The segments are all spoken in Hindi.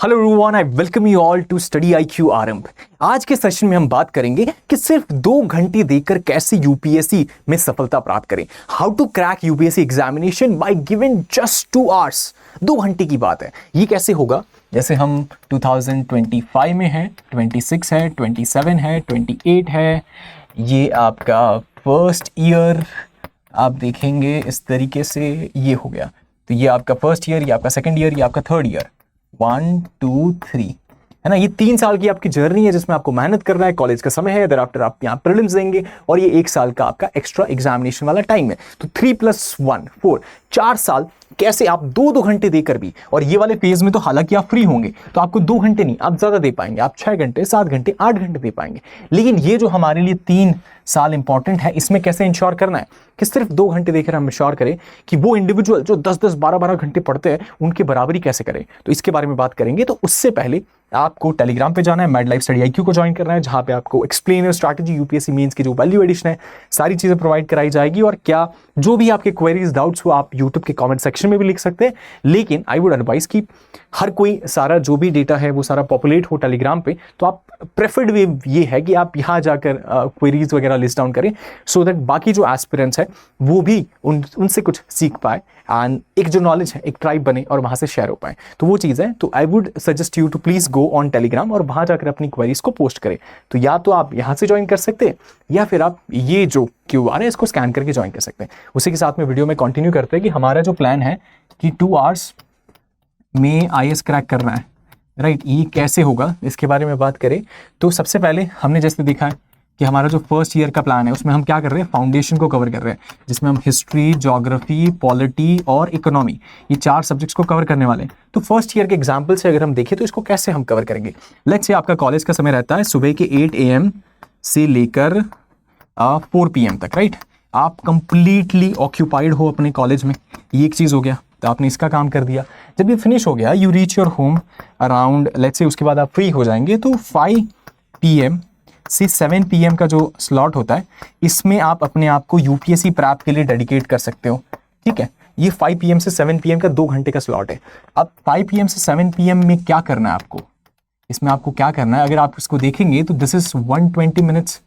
Hello everyone, I welcome you all to study IQ Aarambh. आज के सेशन में हम बात करेंगे कि सिर्फ 2 घंटे देकर कैसे यूपीएससी में सफलता प्राप्त करें। How to crack UPSC examination by giving just 2 hours. 2 घंटे की बात है। ये कैसे होगा? जैसे हम 2025 में है, 26 है, 27 है, 28 है। ये आपका फर्स्ट ईयर आप देखेंगे इस तरीके से ये हो गया। तो ये आपका फर्स्ट ईयर, ये आपका सेकेंड ईयर, ये आपका थर्ड ईयर। 1 2 3 है ना। ये 3 साल की आपकी जर्नी है जिसमें आपको मेहनत करना है। कॉलेज का समय है, आफ्टर आप यहाँ प्रीलिम्स देंगे और ये 1 साल का आपका एक्स्ट्रा एग्जामिनेशन वाला टाइम है। तो 3 + 1 4 4 साल कैसे आप 2 घंटे देकर भी, और ये वाले फेज में तो हालांकि आप फ्री होंगे तो आपको 2 घंटे नहीं आप ज्यादा दे पाएंगे, आप 6 घंटे 7 घंटे 8 घंटे दे पाएंगे। लेकिन ये जो हमारे लिए 3 साल इंपॉर्टेंट है, इसमें कैसे इंश्योर करना है कि सिर्फ 2 घंटे देकर हम इंश्योर करें कि वो इंडिविजुअल जो 10-10 12-12 घंटे पढ़ते हैं उनकी बराबरी कैसे करें। तो इसके बारे में बात करेंगे। तो उससे पहले आपको टेलीग्राम पे जाना है, मैड लाइफ स्टडी IQ को ज्वाइन करना है, जहां पे आपको एक्सप्लेनर स्ट्रैटेजी यूपीएससी मेंस की जो वैल्यू एडिशन है सारी चीजें प्रोवाइड कराई जाएगी। और क्या जो भी आपके क्वेरीज डाउट्स हो आप यूट्यूब के कमेंट सेक्शन में भी लिख सकते हैं। लेकिन आई वुड एडवाइस कि हर कोई सारा जो भी डेटा है वो सारा पॉपुलेट हो टेलीग्राम पे। तो आप प्रेफर्ड वे ये है कि आप यहाँ जाकर क्वेरीज वगैरह लिस्ट डाउन करें, सो दैट बाकी जो एस्पिरेंट्स है वो भी उनसे कुछ सीख पाए एंड एक जो नॉलेज है एक ट्राइब बने और वहां से शेयर हो पाए। तो वो चीज़ है। तो I would suggest you to please go on Telegram और वहां जाकर अपनी क्वेरीज को पोस्ट करें। तो या तो आप यहाँ से ज्वाइन कर सकते हैं या फिर आप ये जो QR है इसको स्कैन करके ज्वाइन कर सकते हैं। उसी के साथ में वीडियो में कंटिन्यू करते हैं कि हमारा जो प्लान है कि 2 आवर्स में IAS क्रैक करना है, राइट। ये कैसे होगा इसके बारे में बात करें तो सबसे पहले हमने जैसे देखा है कि हमारा जो फर्स्ट ईयर का प्लान है उसमें हम क्या कर रहे हैं, फाउंडेशन को कवर कर रहे हैं, जिसमें हम हिस्ट्री, ज्योग्राफी, पॉलिटी और इकोनॉमी ये 4 सब्जेक्ट्स को कवर करने वाले हैं। तो फर्स्ट ईयर के एग्जाम्पल से अगर हम देखें तो इसको कैसे हम कवर करेंगे। लेट्स से आपका कॉलेज का समय रहता है सुबह के 8 AM से लेकर 4 PM तक, राइट। आप कंप्लीटली ऑक्यूपाइड हो अपने कॉलेज में, ये एक चीज़ हो गया। तो आपने इसका काम कर दिया। जब ये फिनिश हो गया, you reach your home around let's say, उसके बाद आप फ्री हो जाएंगे। तो 5 PM से 7 PM का जो स्लॉट होता है इसमें आप अपने आप को यूपीएससी प्रैप के लिए डेडिकेट कर सकते हो, ठीक है। ये 5 PM से 7 PM का 2 घंटे का स्लॉट है। अब 5 PM से 7 PM में क्या करना है आपको, इसमें आपको क्या करना है अगर आप इसको देखेंगे तो दिस इज 120 मिनट्स।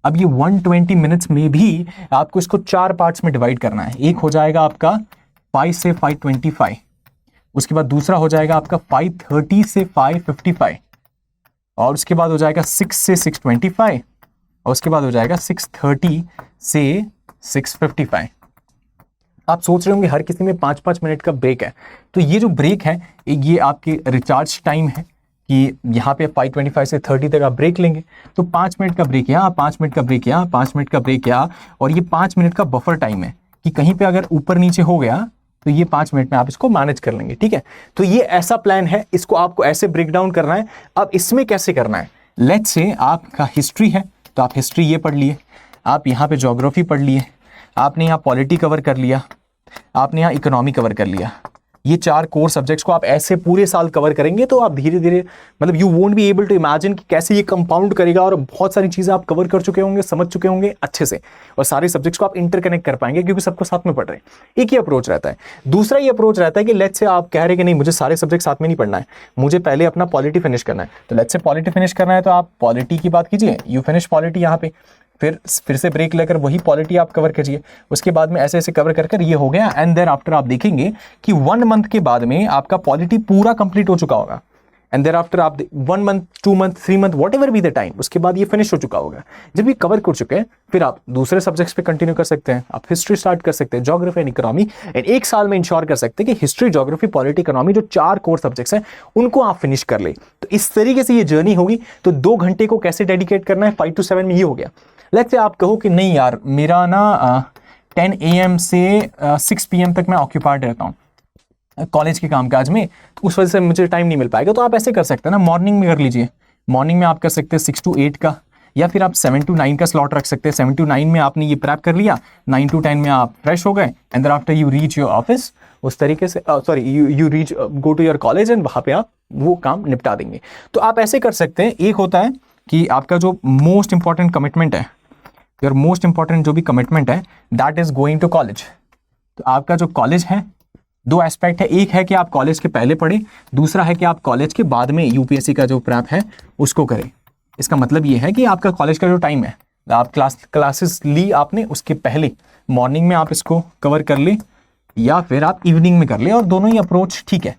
अब ये 120 मिनट्स में भी आपको इसको 4 पार्ट्स में डिवाइड करना है। एक हो जाएगा आपका 5 से 525, उसके बाद दूसरा हो जाएगा आपका 530 से 555, और उसके बाद हो जाएगा 6 से 625, और उसके बाद हो जाएगा 630 से 655। आप सोच रहे होंगे हर किसी में 5-5 मिनट का ब्रेक है। तो ये जो ब्रेक है ये आपके रिचार्ज टाइम है कि यहाँ पे 525 से 30 तक आप ब्रेक लेंगे। तो 5 मिनट का ब्रेक यहाँ, 5 मिनट का ब्रेक यहाँ, 5 मिनट का ब्रेक यहाँ, और ये 5 मिनट का बफर टाइम है कि कहीं पे अगर ऊपर नीचे हो गया तो ये 5 मिनट में आप इसको मैनेज कर लेंगे, ठीक है। तो ये ऐसा प्लान है, इसको आपको ऐसे ब्रेक डाउन करना है। अब इसमें कैसे करना है, लेट्स से आपका हिस्ट्री है तो आप हिस्ट्री ये पढ़ लिए, आप यहाँ पे ज्योग्राफी पढ़ लिए, आपने यहाँ पॉलिटी कवर कर लिया, आपने यहाँ इकोनॉमी कवर कर लिया। ये 4 कोर सब्जेक्ट्स को आप ऐसे पूरे साल कवर करेंगे तो आप धीरे धीरे मतलब you won't be able to imagine कि कैसे ये कंपाउंड करेगा, और बहुत सारी चीज़ें आप कवर कर चुके होंगे, समझ चुके होंगे अच्छे से, और सारे सब्जेक्ट्स को आप इंटरकनेक्ट कर पाएंगे क्योंकि सबको साथ में पढ़ रहे हैं। एक ही अप्रोच रहता है। दूसरा ये अप्रोच रहता है कि लेट्स से आप कह रहे हैं कि नहीं मुझे सारे सब्जेक्ट साथ में नहीं पढ़ना है, मुझे पहले अपना पॉलिटी फिनिश करना है। तो लेट्स से पॉलिटी फिनिश करना है तो आप पॉलिटी की बात कीजिए, यू फिनिश पॉलिटी यहाँ पे, फिर से ब्रेक लेकर वही पॉलिटी आप कवर कीजिए। उसके बाद में ऐसे ऐसे कवर कर ये हो गया। एंड देन आफ्टर आप देखेंगे कि 1 मंथ के बाद में आपका पॉलिटी पूरा कंप्लीट हो चुका होगा। एंड देन आफ्टर आप 1 month 2 month 3 month what ever be the time, उसके बाद ये फिनिश हो चुका होगा। जब ये कवर कर चुके हैं फिर आप दूसरे सब्जेक्ट्स पे कंटिन्यू कर सकते हैं। आप हिस्ट्री स्टार्ट कर सकते हैं, ज्योग्राफी एंड इकोनॉमी, एंड 1 साल में इंश्योर कर सकते हैं कि हिस्ट्री, ज्योग्राफी, पॉलिटी, इकोनॉमी जो 4 कोर सब्जेक्ट्स हैं उनको आप फिनिश कर ले। तो इस तरीके से ये जर्नी होगी। तो 2 घंटे को कैसे डेडिकेट करना है, 5 to 7 में ये हो गया। लेट्स से आप कहो कि नहीं यार मेरा ना 10 AM से 6 PM तक मैं ऑक्यूपाइड रहता हूँ कॉलेज के कामकाज में, तो उस वजह से मुझे टाइम नहीं मिल पाएगा। तो आप ऐसे कर सकते हैं ना, मॉर्निंग में कर लीजिए। मॉर्निंग में आप कर सकते हैं 6 to 8 का, या फिर आप 7 to 9 का स्लॉट रख सकते हैं। 7 to 9 में आपने ये प्रैप कर लिया, 9 to 10 में आप फ्रेश हो गए, and then after you reach your office, उस तरीके से you reach go to your college and वहाँ पे आप वो काम निपटा देंगे। तो आप ऐसे कर सकते हैं। एक होता है कि आपका जो मोस्ट इंपॉर्टेंट कमिटमेंट है, योर मोस्ट इंपॉर्टेंट जो भी कमिटमेंट है that is going to college. तो आपका जो कॉलेज है दो एस्पेक्ट है, एक है कि आप कॉलेज के पहले पढ़े, दूसरा है कि आप कॉलेज के बाद में यूपीएससी का जो प्रैप है उसको करें। इसका मतलब ये है कि आपका कॉलेज का जो टाइम है, आप क्लासेस ली आपने, उसके पहले मॉर्निंग में आप इसको कवर कर ले या फिर आप इवनिंग में कर ले, और दोनों ही अप्रोच ठीक है,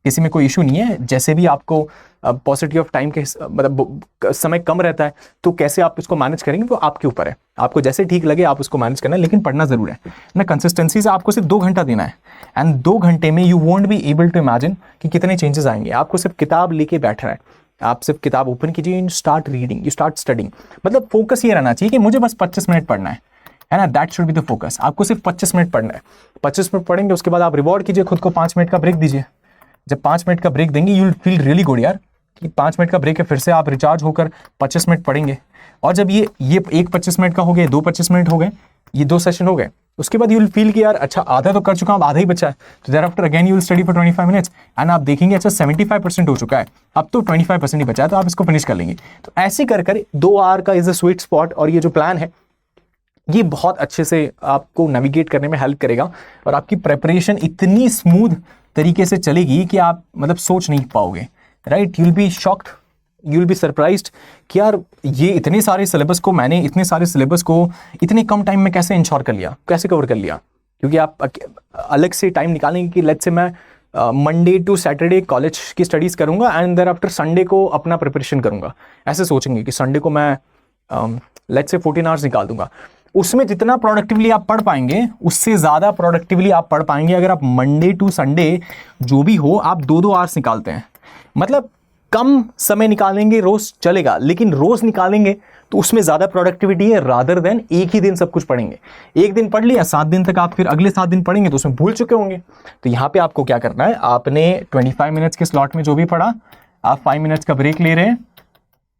किसी में कोई इशू नहीं है। जैसे भी आपको पॉसिबिलिटी ऑफ टाइम के मतलब समय कम रहता है तो कैसे आप इसको मैनेज करेंगे वो आपके ऊपर है, आपको जैसे ठीक लगे आप उसको मैनेज करना है, लेकिन पढ़ना जरूर है ना। कंसिस्टेंसी से आपको सिर्फ 2 घंटा देना है, एंड 2 घंटे में you won't be able to imagine कि कितने चेंजेस आएंगे। आपको सिर्फ किताब लेके बैठना है, आप सिर्फ किताब ओपन कीजिए, you start reading, you start studying. मतलब फोकस ये रहना चाहिए कि मुझे बस 25 मिनट पढ़ना है ना, that should be the focus. आपको सिर्फ 25 मिनट पढ़ना है, 25 मिनट पढ़ेंगे, उसके बाद आप रिवॉर्ड कीजिए खुद को, 5 मिनट का ब्रेक दीजिए। जब 5 मिनट का ब्रेक देंगे you will feel really good यार कि 5 मिनट का ब्रेक है, फिर से आप रिचार्ज होकर 25 मिनट पढ़ेंगे। और जब ये एक 25 मिनट का हो गया, 2 25 मिनट हो गए, ये 2 सेशन हो गए, उसके बाद यू विल फील कि यार अच्छा आधा तो कर चुका हूं, अब आधा ही बचा है, तो thereafter again you will study for 25 minutes and आप देखेंगे अच्छा 75% हो चुका है, अब तो 25% ही बचा है, तो आप इसको फिनिश कर लेंगे। तो ऐसे कर 2 आवर का इज अ स्वीट स्पॉट, और ये जो प्लान है ये बहुत अच्छे से आपको नेविगेट करने में हेल्प करेगा, और आपकी प्रेपरेशन इतनी स्मूथ तरीके से चलेगी कि आप मतलब सोच नहीं पाओगे, right. You will be shocked, you will be surprised कि यार ये इतने सारे सिलेबस को मैंने इतने कम टाइम में कैसे इंश्योर कर लिया, कैसे कवर कर लिया। क्योंकि आप अलग से टाइम निकालेंगे कि लेट्स से मैं मंडे टू सैटरडे कॉलेज की स्टडीज़ करूंगा एंड देयर आफ्टर संडे को अपना प्रिपरेशन करूंगा, ऐसे सोचेंगे कि संडे को मैं लेट्स से 14 आवर्स निकाल दूंगा। उसमें जितना प्रोडक्टिवली आप पढ़ पाएंगे उससे ज़्यादा प्रोडक्टिवली आप पढ़ पाएंगे अगर आप मंडे टू संडे जो भी हो आप 2-2 आवर्स निकालते हैं। मतलब कम समय निकालेंगे रोज चलेगा, लेकिन रोज निकालेंगे तो उसमें ज़्यादा प्रोडक्टिविटी है रादर देन एक ही दिन सब कुछ पढ़ेंगे। एक दिन पढ़ लिया, 7 दिन तक आप फिर अगले 7 दिन पढ़ेंगे तो उसमें भूल चुके होंगे। तो यहाँ पे आपको क्या करना है, आपने 25 मिनट्स के स्लॉट में जो भी पढ़ा, आप 5 मिनट्स का ब्रेक ले रहे हैं,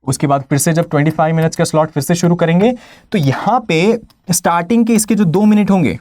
उसके बाद फिर से जब 25 मिनट्स का स्लॉट फिर से शुरू करेंगे तो यहाँ पे स्टार्टिंग के इसके जो 2 मिनट होंगे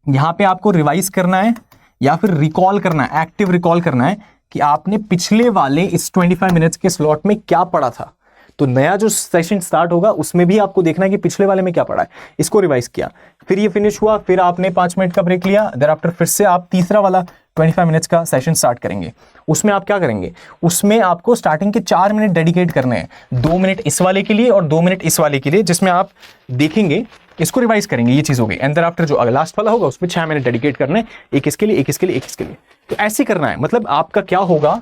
यहाँ पे आपको रिवाइज करना है या फिर रिकॉल करना है, एक्टिव रिकॉल करना है कि आपने पिछले वाले इस 25 मिनट्स के स्लॉट में क्या पढ़ा था। तो नया जो सेशन स्टार्ट होगा उसमें भी आपको देखना है कि पिछले वाले में क्या पढ़ा है, इसको रिवाइज किया, फिर ये फिनिश हुआ, फिर आपने 5 मिनट का ब्रेक लिया, देयर आफ्टर फिर से आप तीसरा वाला 25 मिनट्स का सेशन स्टार्ट करेंगे। उसमें आप क्या करेंगे, उसमें आपको स्टार्टिंग के 4 मिनट डेडिकेट करने हैं, 2 मिनट इस वाले के लिए और 2 मिनट इस वाले के लिए, जिसमें आप देखेंगे इसको रिवाइज करेंगे, ये चीज हो गई। एंड देयर आफ्टर जो लास्ट वाला होगा उसमें 6 मिनट डेडिकेट करने, एक इसके लिए, एक इसके लिए, एक इसके लिए। तो ऐसे करना है। मतलब आपका क्या होगा,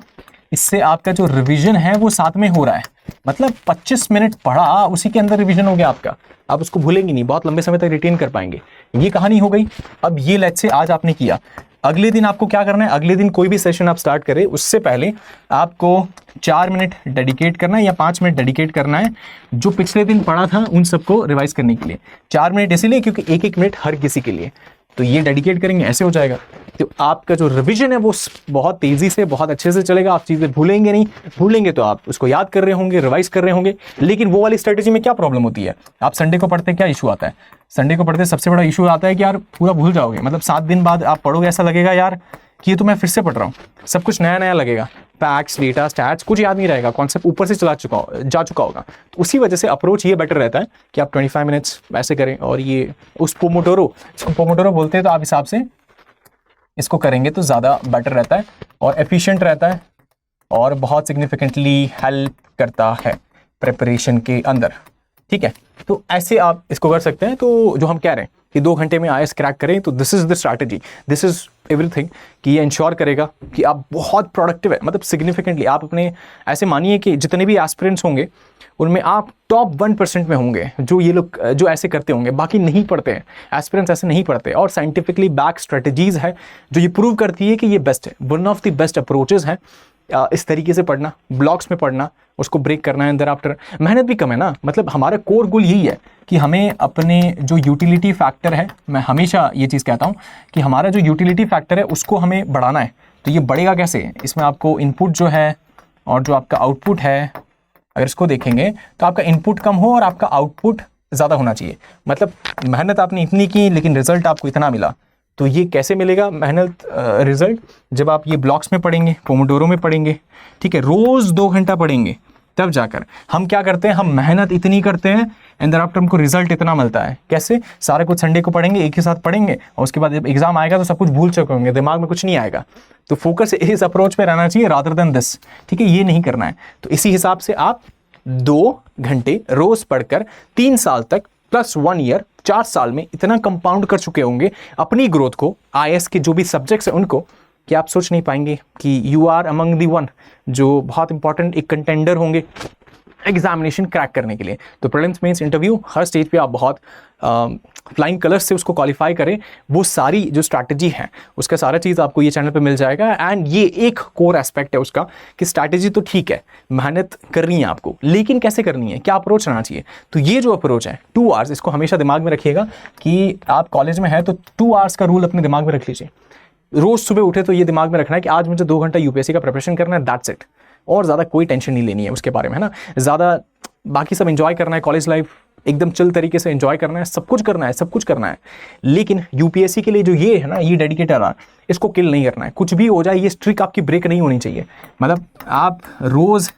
इससे आपका जो रिवीजन है वो साथ में हो रहा है। मतलब 25 मिनट पढ़ा उसी के अंदर रिवीजन हो गया आपका, आप उसको भूलेंगे नहीं, बहुत लंबे समय तक रिटेन कर पाएंगे। ये कहानी हो गई। अब ये लेट्स से आज आपने किया, अगले दिन आपको क्या करना है, अगले दिन कोई भी सेशन आप स्टार्ट करें उससे पहले आपको 4 मिनट डेडिकेट करना है या 5 मिनट डेडिकेट करना है जो पिछले दिन पढ़ा था उन सबको रिवाइज करने के लिए। 4 मिनट इसीलिए क्योंकि एक मिनट हर किसी के लिए, तो ये डेडिकेट करेंगे, ऐसे हो जाएगा। तो आपका जो रिवीजन है वो बहुत तेजी से, बहुत अच्छे से चलेगा। आप चीज़ें भूलेंगे नहीं, भूलेंगे तो आप उसको याद कर रहे होंगे, रिवाइज कर रहे होंगे। लेकिन वो वाली स्ट्रेटेजी में क्या प्रॉब्लम होती है, आप संडे को पढ़ते क्या इशू आता है, संडे को पढ़ते सबसे बड़ा इशू आता है कि यार पूरा भूल जाओगे। मतलब 7 दिन बाद आप पढ़ोगे, ऐसा लगेगा यार कि ये तो मैं फिर से पढ़ रहा हूँ, सब कुछ नया नया लगेगा, फैक्ट्स, डेटा, स्टैट्स कुछ याद नहीं रहेगा, कॉन्सेप्ट ऊपर से जा चुका होगा। तो उसी वजह से अप्रोच ये बेटर रहता है कि आप 25 मिनट्स ऐसे करें। और ये उस पोमोडोरो बोलते हैं, तो आप हिसाब से इसको करेंगे तो ज़्यादा बेटर रहता है और एफिशिएंट रहता है और बहुत सिग्निफिकेंटली हेल्प करता है प्रिपरेशन के अंदर। ठीक है, तो ऐसे आप इसको कर सकते हैं। तो जो हम कह रहे हैं कि 2 घंटे में IAS क्रैक करें, तो this is the strategy, this is everything कि ये इंश्योर करेगा कि आप बहुत प्रोडक्टिव है। मतलब सिग्निफिकेंटली आप अपने ऐसे मानिए कि जितने भी एस्पिरेंट्स होंगे उनमें आप टॉप 1% में होंगे जो ये लोग जो ऐसे करते होंगे। बाकी नहीं पढ़ते हैं, एस्पिरेंट्स ऐसे नहीं पढ़ते। और साइंटिफिकली बैक स्ट्रेटजीज है जो ये प्रूव करती है कि ये बेस्ट है, one of the best approaches है इस तरीके से पढ़ना, ब्लॉक्स में पढ़ना, उसको ब्रेक करना है। अंदर आफ्टर मेहनत भी कम है ना। मतलब हमारा कोर गोल यही है कि हमें अपने जो यूटिलिटी फैक्टर है, मैं हमेशा ये चीज़ कहता हूँ कि हमारा जो यूटिलिटी फैक्टर है उसको हमें बढ़ाना है। तो ये बढ़ेगा कैसे, इसमें आपको इनपुट जो है और जो आपका आउटपुट है, अगर इसको देखेंगे तो आपका इनपुट कम हो और आपका आउटपुट ज़्यादा होना चाहिए। मतलब मेहनत आपने इतनी की लेकिन रिजल्ट आपको इतना मिला। तो ये कैसे मिलेगा मेहनत रिजल्ट, जब आप ये ब्लॉक्स में पढ़ेंगे, पोमोडोरो में पढ़ेंगे, ठीक है, रोज़ 2 घंटा पढ़ेंगे, तब जाकर हम क्या करते हैं, हम मेहनत इतनी करते हैं एंड देन आफ्टर हमको रिजल्ट इतना मिलता है। कैसे? सारा कुछ संडे को पढ़ेंगे, एक ही साथ पढ़ेंगे और उसके बाद जब एग्जाम आएगा तो सब कुछ भूल चुके होंगे, दिमाग में कुछ नहीं आएगा। तो फोकस इस अप्रोच पे रहना चाहिए रादर देन दिस, ठीक है, ये नहीं करना है। तो इसी हिसाब से आप 2 घंटे रोज पढ़कर 3 साल तक प्लस 1 ईयर 4 साल में इतना कंपाउंड कर चुके होंगे अपनी ग्रोथ को, IAS के जो भी सब्जेक्ट्स हैं उनको, कि आप सोच नहीं पाएंगे कि you are among the one जो बहुत इंपॉर्टेंट एक कंटेंडर होंगे एग्जामिनेशन क्रैक करने के लिए। तो प्रीलिम्स, मेंस, इंटरव्यू हर स्टेज पे आप बहुत फ्लाइंग कलर्स से उसको क्वालिफाई करें। वो सारी जो स्ट्रैटेजी है उसका सारा चीज़ आपको ये चैनल पे मिल जाएगा। एंड ये एक कोर एस्पेक्ट है उसका कि स्ट्रैटेजी तो ठीक है, मेहनत करनी है आपको, लेकिन कैसे करनी है, क्या अप्रोच रहना चाहिए। तो ये जो अप्रोच है 2 आवर्स, इसको हमेशा दिमाग में रखिएगा कि आप कॉलेज में है तो 2 आवर्स का रूल अपने दिमाग में रख लीजिए। रोज सुबह उठे तो ये दिमाग में रखना है कि आज मुझे 2 घंटा यूपीएससी का प्रिपरेशन करना है, दैट्स इट। और ज़्यादा कोई टेंशन नहीं लेनी है उसके बारे में, है ना। ज़्यादा बाकी सब एंजॉय करना है, कॉलेज लाइफ एकदम चिल तरीके से एंजॉय करना है, सब कुछ करना है, सब कुछ करना है। लेकिन यूपीएससी के लिए जो ये है ना, ये डेडिकेटेड है, इसको किल नहीं करना है। कुछ भी हो जाए ये स्ट्रिक आपकी ब्रेक नहीं होनी चाहिए। मतलब आप रोज़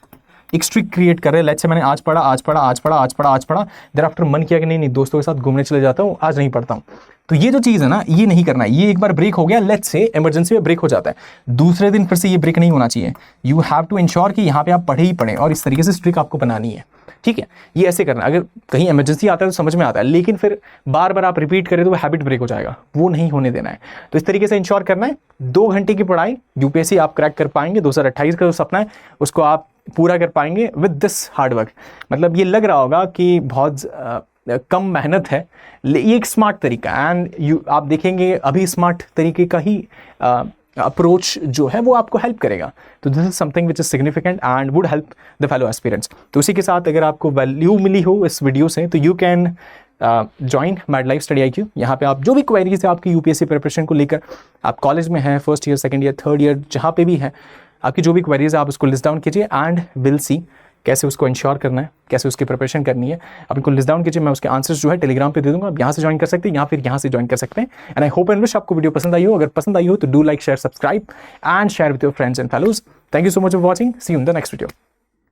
एक स्ट्रिक क्रिएट कर रहे हैं। लेट्स से मैंने आज पढ़ा, आज पढ़ा, आज पढ़ा, आज पढ़ा, आज पढ़ा, देर आफ्टर मन किया कि नहीं दोस्तों के साथ घूमने चले जाता हूँ, आज नहीं पढ़ता हूँ। तो ये जो चीज़ है ना, ये नहीं करना है। ये एक बार ब्रेक हो गया, लेट्स से इमरजेंसी में ब्रेक हो जाता है, दूसरे दिन फिर से ये ब्रेक नहीं होना चाहिए। यू हैव टू इंश्योर कि यहाँ पे आप पढ़े ही पढ़ें और इस तरीके से स्ट्रिक आपको बनानी है, ठीक है। ये ऐसे करना, अगर कहीं इमरजेंसी आता है तो समझ में आता है, लेकिन फिर बार बार आप रिपीट करें तो वो हैबिट ब्रेक हो जाएगा, वो नहीं होने देना है। तो इस तरीके से इंश्योर करना है 2 घंटे की पढ़ाई, यूपीएससी आप क्रैक कर पाएंगे। 2028 का जो सपना है उसको आप पूरा कर पाएंगे विद दिस हार्ड वर्क। मतलब ये लग रहा होगा कि बहुत कम मेहनत है, ये एक स्मार्ट तरीका। एंड आप देखेंगे अभी स्मार्ट तरीके का ही अप्रोच जो है वो आपको हेल्प करेगा। तो this is something which is significant and would help the fellow aspirants. तो उसी के साथ अगर आपको वैल्यू मिली हो इस वीडियो से तो you can join mad life study IQ। यहाँ पे आप जो भी क्वेरीज है आपकी यूपीएससी प्रिपरेशन को लेकर, आप कॉलेज में हैं, first year, second year, third year, जहाँ पे भी है, आपकी जो भी क्वेरीज है आप उसको लिस्ट डाउन कीजिए एंड विल सी कैसे उसको इंश्योर करना है, कैसे उसकी प्रिपरेशन करनी है। आप इनको लिस्ट डाउन कीजिए, मैं उसके आंसर्स जो है टेलीग्राम पे दे दूंगा, आप यहाँ से ज्वाइन कर सकते हैं या फिर यहाँ से ज्वाइन कर सकते हैं। And I hope and wish आपको वीडियो पसंद आई हो। अगर पसंद आई हो तो do like, share, subscribe and share with your friends and fellows. Thank you so much for watching, see you in the next video.